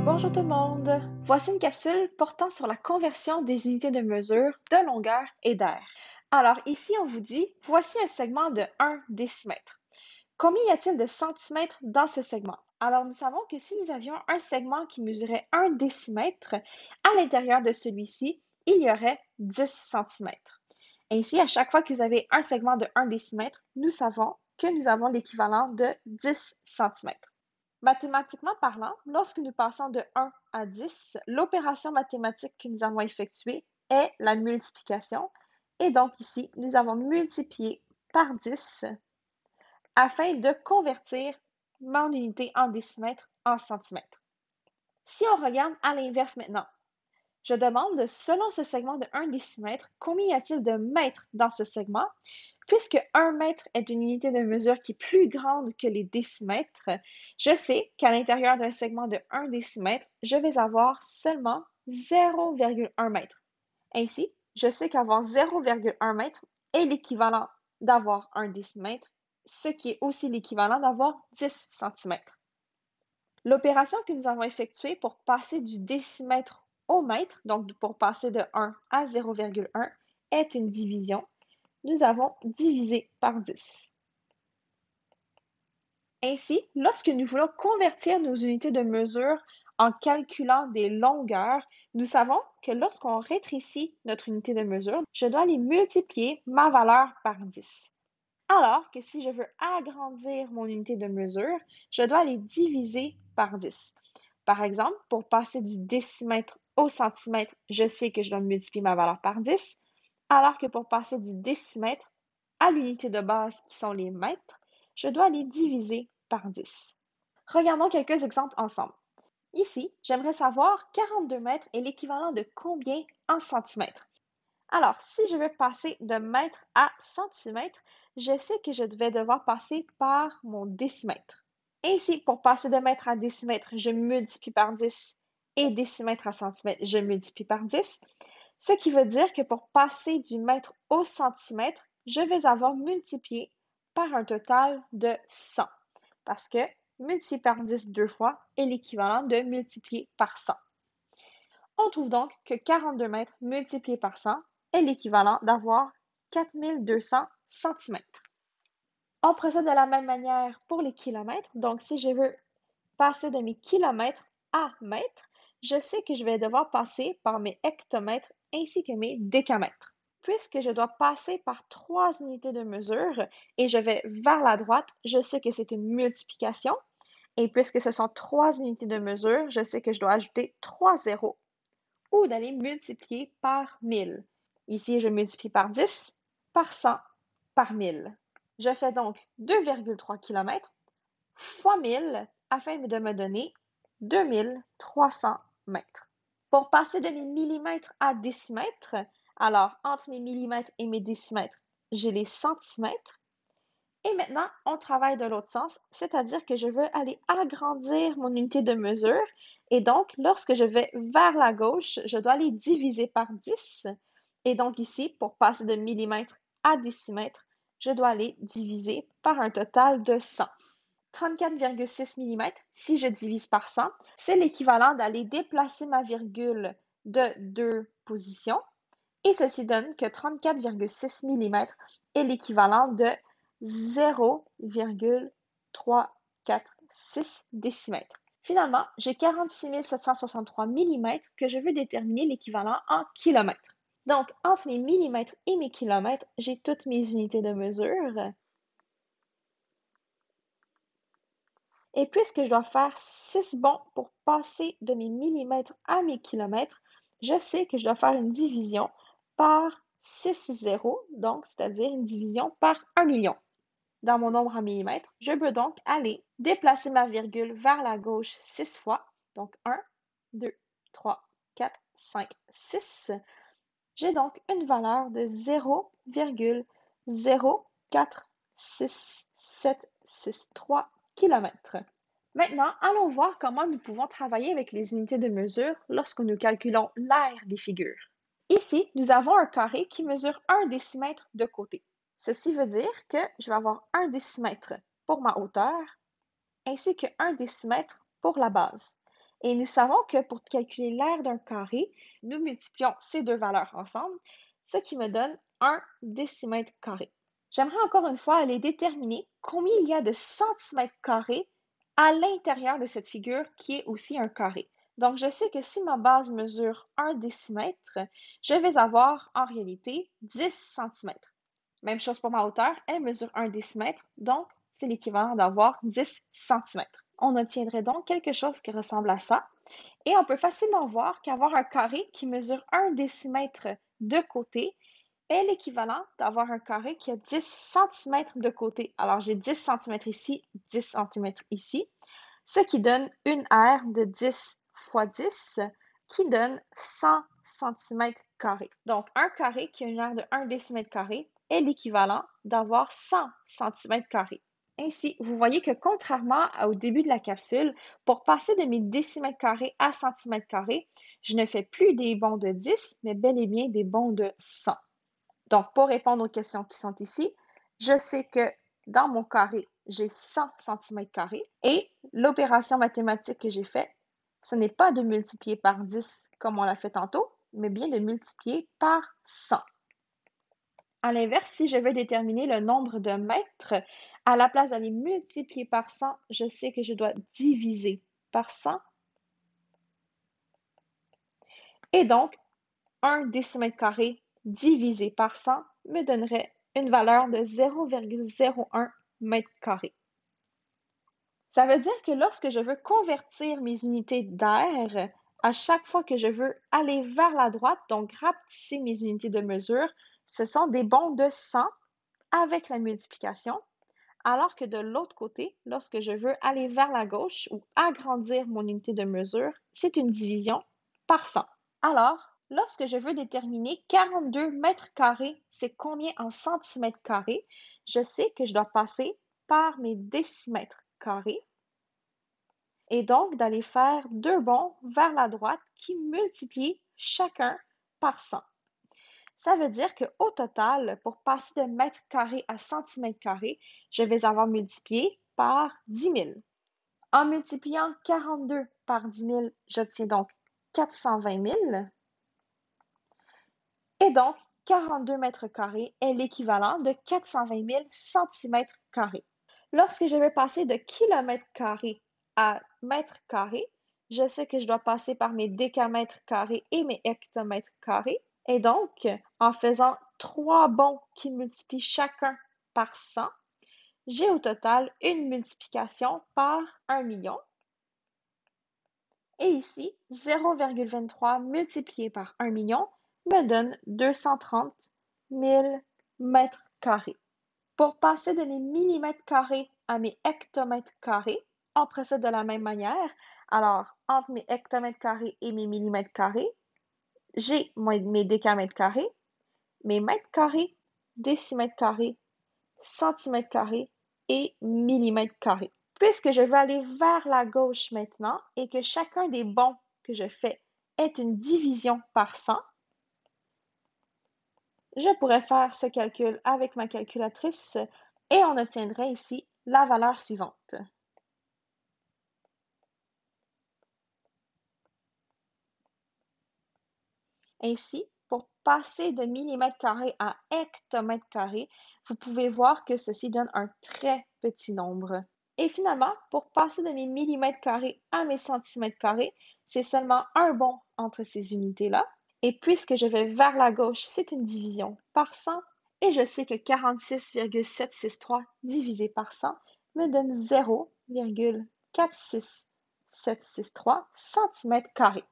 Bonjour tout le monde! Voici une capsule portant sur la conversion des unités de mesure de longueur et d'air. Alors ici, on vous dit, voici un segment de 1 décimètre. Combien y a-t-il de centimètres dans ce segment? Alors nous savons que si nous avions un segment qui mesurait 1 décimètre, à l'intérieur de celui-ci, il y aurait 10 centimètres. Ainsi, à chaque fois que vous avez un segment de 1 décimètre, nous savons que nous avons l'équivalent de 10 centimètres. Mathématiquement parlant, lorsque nous passons de 1 à 10, l'opération mathématique que nous avons effectuée est la multiplication. Et donc ici, nous avons multiplié par 10 afin de convertir mon unité en décimètres en centimètres. Si on regarde à l'inverse maintenant, je demande, selon ce segment de 1 décimètre, combien y a-t-il de mètres dans ce segment? Puisque 1 mètre est une unité de mesure qui est plus grande que les décimètres, je sais qu'à l'intérieur d'un segment de 1 décimètre, je vais avoir seulement 0,1 mètre. Ainsi, je sais qu'avoir 0,1 mètre est l'équivalent d'avoir 1 décimètre, ce qui est aussi l'équivalent d'avoir 10 centimètres. L'opération que nous avons effectuée pour passer du décimètre au mètre, donc pour passer de 1 à 0,1, est une division. Nous avons divisé par 10. Ainsi, lorsque nous voulons convertir nos unités de mesure en calculant des longueurs, nous savons que lorsqu'on rétrécit notre unité de mesure, je dois aller multiplier ma valeur par 10. Alors que si je veux agrandir mon unité de mesure, je dois les diviser par 10. Par exemple, pour passer du décimètre au centimètre, je sais que je dois multiplier ma valeur par 10, alors que pour passer du décimètre à l'unité de base qui sont les mètres, je dois les diviser par 10. Regardons quelques exemples ensemble. Ici, j'aimerais savoir 42 mètres est l'équivalent de combien en centimètres? Alors, si je veux passer de mètre à centimètre, je sais que je vais devoir passer par mon décimètre. Ainsi, pour passer de mètre à décimètre, je multiplie par 10 et décimètre à centimètre, je multiplie par 10. Ce qui veut dire que pour passer du mètre au centimètre, je vais avoir multiplié par un total de 100 parce que multiplier par 10 deux fois est l'équivalent de multiplier par 100. On trouve donc que 42 mètres multiplié par 100 est l'équivalent d'avoir 4200 cm. On procède de la même manière pour les kilomètres. Donc, si je veux passer de mes kilomètres à mètres, je sais que je vais devoir passer par mes hectomètres ainsi que mes décamètres. Puisque je dois passer par 3 unités de mesure et je vais vers la droite, je sais que c'est une multiplication. Et puisque ce sont 3 unités de mesure, je sais que je dois ajouter 3 zéros ou d'aller multiplier par 1000. Ici, je multiplie par 10, par 100, par 1000. Je fais donc 2,3 km fois 1000 afin de me donner 2300 mètres. Pour passer de mes millimètres à décimètres, alors entre mes millimètres et mes décimètres, j'ai les centimètres. Et maintenant, on travaille de l'autre sens, c'est-à-dire que je veux aller agrandir mon unité de mesure. Et donc, lorsque je vais vers la gauche, je dois les diviser par 10. Et donc ici, pour passer de millimètre à décimètre, je dois les diviser par un total de 100. 34,6 mm, si je divise par 100, c'est l'équivalent d'aller déplacer ma virgule de 2 positions. Et ceci donne que 34,6 mm est l'équivalent de 0,346 décimètres. Finalement, j'ai 46 763 mm que je veux déterminer l'équivalent en kilomètres. Donc, entre mes millimètres et mes kilomètres, j'ai toutes mes unités de mesure. Et puisque je dois faire 6 bonds pour passer de mes millimètres à mes kilomètres, je sais que je dois faire une division par 6 zéros, donc c'est-à-dire une division par 1 million. Dans mon nombre en millimètres, je peux donc aller déplacer ma virgule vers la gauche 6 fois, donc 1, 2, 3, 4, 5, 6. J'ai donc une valeur de 0,0466763 km. Maintenant, allons voir comment nous pouvons travailler avec les unités de mesure lorsque nous calculons l'aire des figures. Ici, nous avons un carré qui mesure 1 décimètre de côté. Ceci veut dire que je vais avoir 1 décimètre pour ma hauteur ainsi que 1 décimètre pour la base. Et nous savons que pour calculer l'aire d'un carré, nous multiplions ces deux valeurs ensemble, ce qui me donne 1 décimètre carré. J'aimerais encore une fois aller déterminer combien il y a de centimètres carrés à l'intérieur de cette figure qui est aussi un carré. Donc, je sais que si ma base mesure 1 décimètre, je vais avoir en réalité 10 centimètres. Même chose pour ma hauteur, elle mesure 1 décimètre, donc c'est l'équivalent d'avoir 10 centimètres. On obtiendrait donc quelque chose qui ressemble à ça. Et on peut facilement voir qu'avoir un carré qui mesure 1 décimètre de côté est l'équivalent d'avoir un carré qui a 10 centimètres de côté. Alors j'ai 10 centimètres ici, 10 centimètres ici, ce qui donne une aire de 10 fois 10 qui donne 100 centimètres carrés. Donc un carré qui a une aire de 1 décimètre carré est l'équivalent d'avoir 100 centimètres carrés. Ainsi, vous voyez que contrairement au début de la capsule, pour passer de mes décimètres carrés à centimètres carrés, je ne fais plus des bonds de 10, mais bel et bien des bonds de 100. Donc, pour répondre aux questions qui sont ici, je sais que dans mon carré, j'ai 100 centimètres carrés et l'opération mathématique que j'ai faite, ce n'est pas de multiplier par 10 comme on l'a fait tantôt, mais bien de multiplier par 100. À l'inverse, si je veux déterminer le nombre de mètres, à la place d'aller multiplier par 100, je sais que je dois diviser par 100. Et donc, 1 décimètre carré divisé par 100 me donnerait une valeur de 0,01 mètre carré. Ça veut dire que lorsque je veux convertir mes unités d'air, à chaque fois que je veux aller vers la droite, donc rapetisser mes unités de mesure, ce sont des bonds de 100 avec la multiplication, alors que de l'autre côté, lorsque je veux aller vers la gauche ou agrandir mon unité de mesure, c'est une division par 100. Alors, lorsque je veux déterminer 42 mètres carrés, c'est combien en centimètres carrés, je sais que je dois passer par mes décimètres carrés et donc d'aller faire deux bonds vers la droite qui multiplient chacun par 100. Ça veut dire qu'au total, pour passer de mètres carrés à centimètres carrés, je vais avoir multiplié par 10 000. En multipliant 42 par 10 000, j'obtiens donc 420 000. Et donc, 42 mètres carrés est l'équivalent de 420 000 centimètres carrés. Lorsque je vais passer de kilomètres carrés à mètres carrés, je sais que je dois passer par mes décamètres carrés et mes hectomètres carrés. Et donc, en faisant 3 bonds qui multiplient chacun par 100, j'ai au total une multiplication par 1 million. Et ici, 0,23 multiplié par 1 million me donne 230 000 mètres carrés. Pour passer de mes millimètres carrés à mes hectomètres carrés, on procède de la même manière. Alors, entre mes hectomètres carrés et mes millimètres carrés, j'ai mes décamètres carrés, mes mètres carrés, décimètres carrés, centimètres carrés et millimètres carrés. Puisque je veux aller vers la gauche maintenant et que chacun des bonds que je fais est une division par 100, je pourrais faire ce calcul avec ma calculatrice et on obtiendrait ici la valeur suivante. Ainsi, pour passer de millimètres carrés à hectomètres carrés, vous pouvez voir que ceci donne un très petit nombre. Et finalement, pour passer de mes millimètres carrés à mes centimètres carrés, c'est seulement un bond entre ces unités-là. Et puisque je vais vers la gauche, c'est une division par 100. Et je sais que 46,763 divisé par 100 me donne 0,46763 cm².